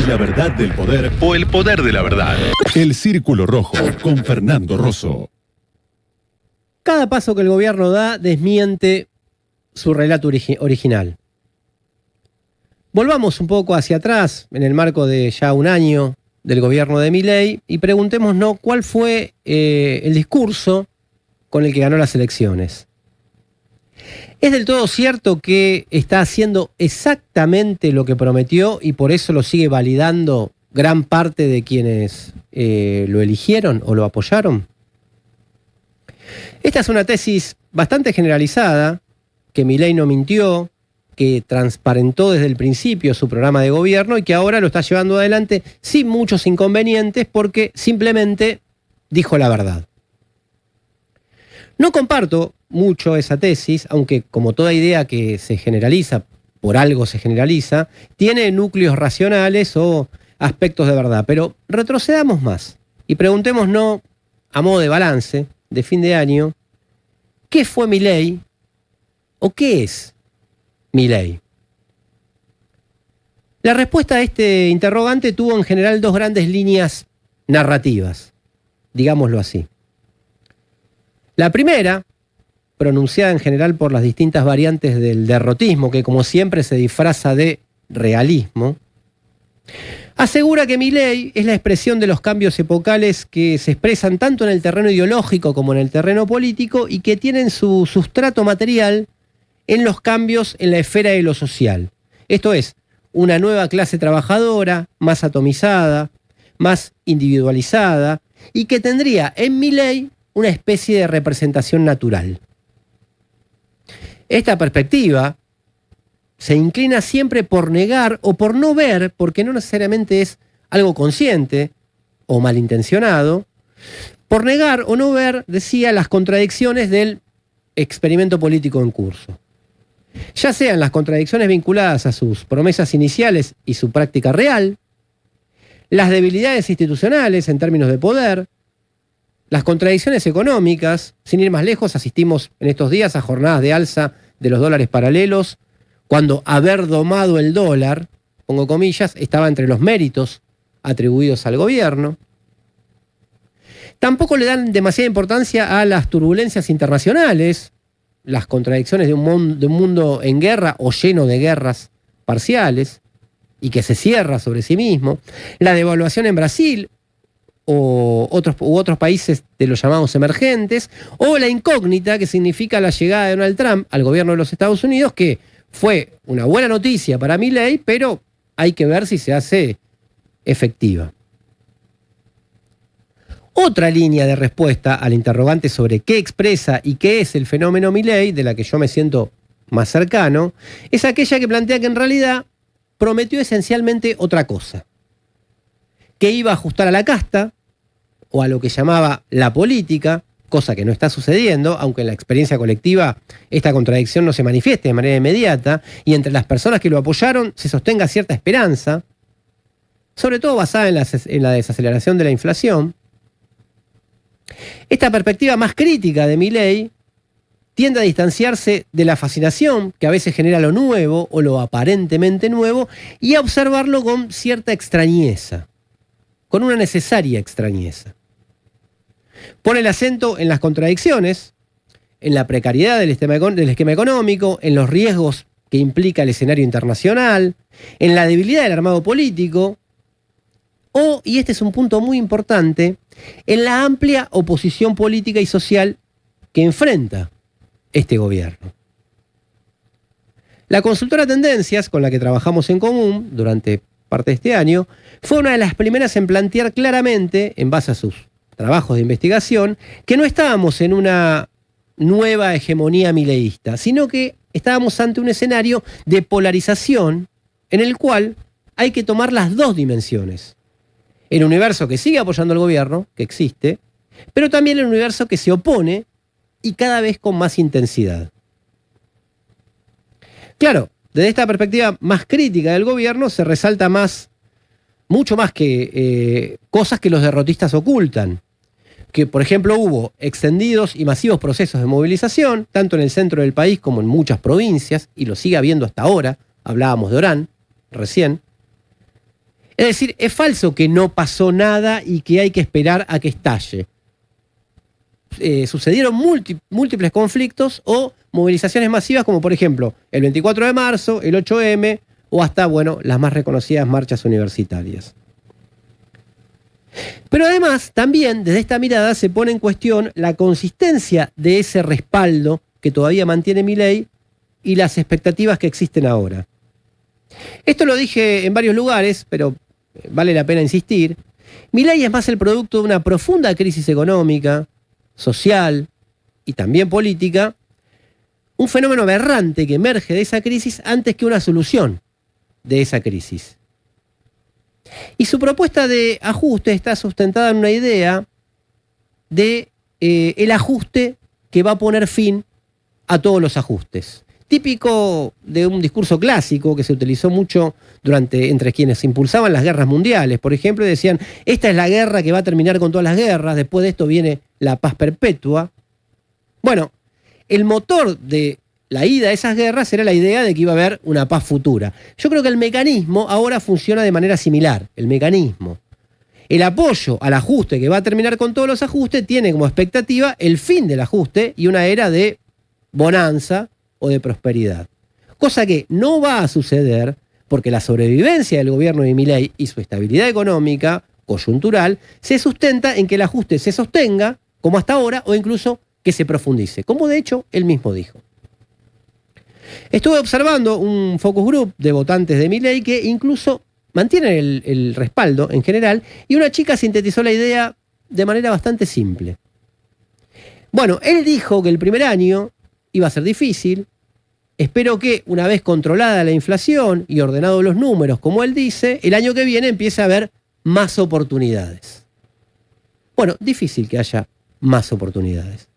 La verdad del poder o el poder de la verdad. El Círculo Rojo con Fernando Rosso. Cada paso que el gobierno da desmiente su relato original. Volvamos un poco hacia atrás, en el marco de ya un año del gobierno de Milei, y preguntémonos cuál fue el discurso con el que ganó las elecciones. ¿Es del todo cierto que está haciendo exactamente lo que prometió y por eso lo sigue validando gran parte de quienes lo eligieron o lo apoyaron? Esta es una tesis bastante generalizada, que Milei no mintió, que transparentó desde el principio su programa de gobierno y que ahora lo está llevando adelante sin muchos inconvenientes porque simplemente dijo la verdad. No comparto mucho esa tesis, aunque como toda idea que se generaliza, por algo se generaliza, tiene núcleos racionales o aspectos de verdad. Pero retrocedamos más y preguntémonos, a modo de balance de fin de año, ¿qué fue Milei o qué es Milei? La respuesta a este interrogante tuvo en general dos grandes líneas narrativas, digámoslo así. La primera, pronunciada en general por las distintas variantes del derrotismo, que como siempre se disfraza de realismo, asegura que Milei es la expresión de los cambios epocales que se expresan tanto en el terreno ideológico como en el terreno político y que tienen su sustrato material en los cambios en la esfera de lo social. Esto es, una nueva clase trabajadora, más atomizada, más individualizada, y que tendría en Milei una especie de representación natural. Esta perspectiva se inclina siempre por negar o por no ver, porque no necesariamente es algo consciente o malintencionado, por negar o no ver, decía, las contradicciones del experimento político en curso. Ya sean las contradicciones vinculadas a sus promesas iniciales y su práctica real, las debilidades institucionales en términos de poder, las contradicciones económicas. Sin ir más lejos, asistimos en estos días a jornadas de alza de los dólares paralelos, cuando haber domado el dólar, pongo comillas, estaba entre los méritos atribuidos al gobierno. Tampoco le dan demasiada importancia a las turbulencias internacionales, las contradicciones de un mundo en guerra o lleno de guerras parciales y que se cierra sobre sí mismo, la devaluación en Brasil u otros países de los llamados emergentes, o la incógnita que significa la llegada de Donald Trump al gobierno de los Estados Unidos, que fue una buena noticia para Milei, pero hay que ver si se hace efectiva. Otra línea de respuesta al interrogante sobre qué expresa y qué es el fenómeno Milei, de la que yo me siento más cercano, es aquella que plantea que en realidad prometió esencialmente otra cosa, que iba a ajustar a la casta o a lo que llamaba la política, cosa que no está sucediendo, aunque en la experiencia colectiva esta contradicción no se manifieste de manera inmediata y entre las personas que lo apoyaron se sostenga cierta esperanza, sobre todo basada en la desaceleración de la inflación. Esta perspectiva más crítica de Milei tiende a distanciarse de la fascinación que a veces genera lo nuevo o lo aparentemente nuevo y a observarlo con cierta extrañeza, con una necesaria extrañeza. Pone el acento en las contradicciones, en la precariedad del esquema económico, en los riesgos que implica el escenario internacional, en la debilidad del armado político, o, y este es un punto muy importante, en la amplia oposición política y social que enfrenta este gobierno. La consultora Tendencias, con la que trabajamos en común durante parte de este año, fue una de las primeras en plantear claramente, en base a sus trabajos de investigación, que no estábamos en una nueva hegemonía mileísta, sino que estábamos ante un escenario de polarización en el cual hay que tomar las dos dimensiones. El universo que sigue apoyando al gobierno, que existe, pero también el universo que se opone y cada vez con más intensidad. Claro, desde esta perspectiva más crítica del gobierno se resalta mucho más que cosas que los derrotistas ocultan. Que, por ejemplo, hubo extendidos y masivos procesos de movilización, tanto en el centro del país como en muchas provincias, y lo sigue habiendo hasta ahora. Hablábamos de Orán recién. Es decir, es falso que no pasó nada y que hay que esperar a que estalle. Sucedieron múltiples conflictos o movilizaciones masivas, como por ejemplo el 24 de marzo, el 8M o hasta, bueno, las más reconocidas marchas universitarias. Pero además, también desde esta mirada se pone en cuestión la consistencia de ese respaldo que todavía mantiene Milei y las expectativas que existen ahora. Esto lo dije en varios lugares, pero vale la pena insistir. Milei es más el producto de una profunda crisis económica, social y también política, un fenómeno aberrante que emerge de esa crisis antes que una solución de esa crisis. Y su propuesta de ajuste está sustentada en una idea de el ajuste que va a poner fin a todos los ajustes. Típico de un discurso clásico que se utilizó mucho entre quienes impulsaban las guerras mundiales, por ejemplo, y decían, esta es la guerra que va a terminar con todas las guerras, después de esto viene la paz perpetua. Bueno, el motor de la ida a esas guerras era la idea de que iba a haber una paz futura. Yo creo que el mecanismo ahora funciona de manera similar, el mecanismo. El apoyo al ajuste que va a terminar con todos los ajustes tiene como expectativa el fin del ajuste y una era de bonanza o de prosperidad. Cosa que no va a suceder porque la sobrevivencia del gobierno de Milei y su estabilidad económica, coyuntural, se sustenta en que el ajuste se sostenga, como hasta ahora, o incluso que se profundice, como de hecho él mismo dijo. Estuve observando un focus group de votantes de Milei que incluso mantienen el respaldo en general, y una chica sintetizó la idea de manera bastante simple. Bueno, él dijo que el primer año iba a ser difícil. Espero que una vez controlada la inflación y ordenados los números, como él dice, el año que viene empiece a haber más oportunidades. Bueno, difícil que haya más oportunidades.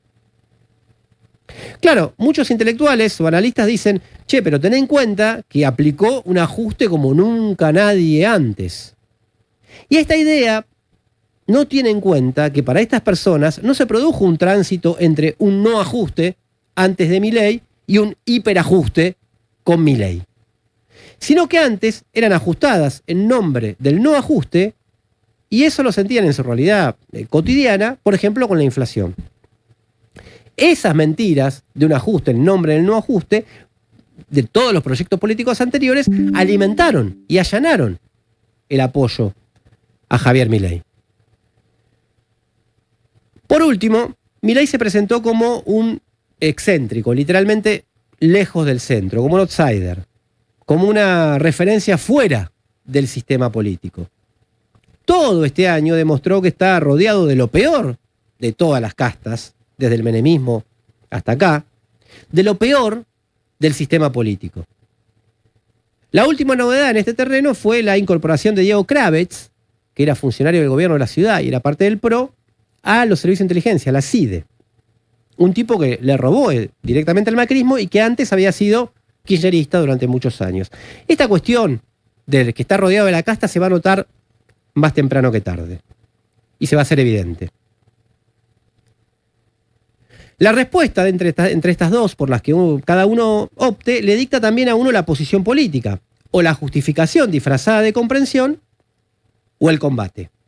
Claro, muchos intelectuales o analistas dicen, che, pero ten en cuenta que aplicó un ajuste como nunca nadie antes. Y esta idea no tiene en cuenta que para estas personas no se produjo un tránsito entre un no ajuste antes de Milei y un hiperajuste con Milei, sino que antes eran ajustadas en nombre del no ajuste y eso lo sentían en su realidad cotidiana, por ejemplo, con la inflación. Esas mentiras de un ajuste en nombre del no ajuste, de todos los proyectos políticos anteriores, alimentaron y allanaron el apoyo a Javier Milei. Por último, Milei se presentó como un excéntrico, literalmente lejos del centro, como un outsider, como una referencia fuera del sistema político. Todo este año demostró que está rodeado de lo peor de todas las castas, desde el menemismo hasta acá, de lo peor del sistema político. La última novedad en este terreno fue la incorporación de Diego Kravetz, que era funcionario del gobierno de la ciudad y era parte del PRO, a los servicios de inteligencia, la CIDE. Un tipo que le robó directamente al macrismo y que antes había sido kirchnerista durante muchos años. Esta cuestión de que está rodeado de la casta se va a notar más temprano que tarde. Y se va a hacer evidente. La respuesta entre estas dos, por las que cada uno opte, le dicta también a uno la posición política, o la justificación disfrazada de comprensión, o el combate.